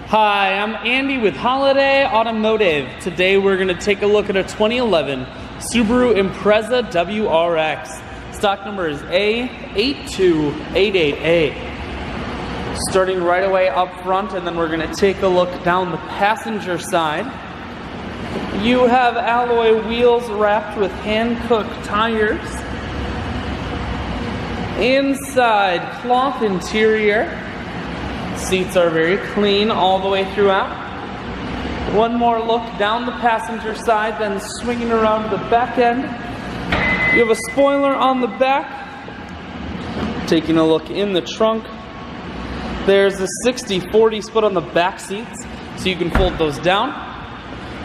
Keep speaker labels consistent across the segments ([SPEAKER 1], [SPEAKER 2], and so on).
[SPEAKER 1] Hi, I'm Andy with Holiday Automotive. Today we're going to take a look at a 2011 Subaru Impreza WRX. Stock number is A8288A. Starting right away up front, and then we're going to take a look down the passenger side. You have alloy wheels wrapped with hand-cooked tires. Inside, cloth interior. Seats are very clean all the way throughout. One more look down the passenger side, then swinging around to the back end. You have a spoiler on the back. Taking a look in the trunk. There's a 60-40 split on the back seats, so you can fold those down.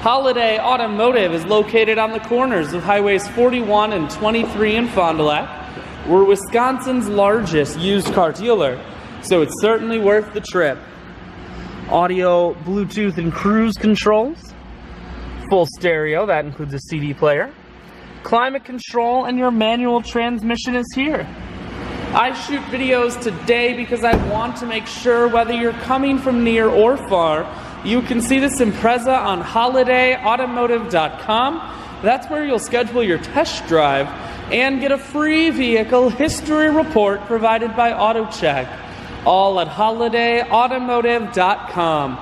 [SPEAKER 1] Holiday Automotive is located on the corners of Highways 41 and 23 in Fond du Lac. We're Wisconsin's largest used car dealer, so it's certainly worth the trip. Audio, Bluetooth, and cruise controls. Full stereo, that includes a CD player. Climate control, and your manual transmission is here. I shoot videos today because I want to make sure whether you're coming from near or far, you can see this Impreza on holidayautomotive.com. That's where you'll schedule your test drive and get a free vehicle history report provided by AutoCheck. All at holidayautomotive.com.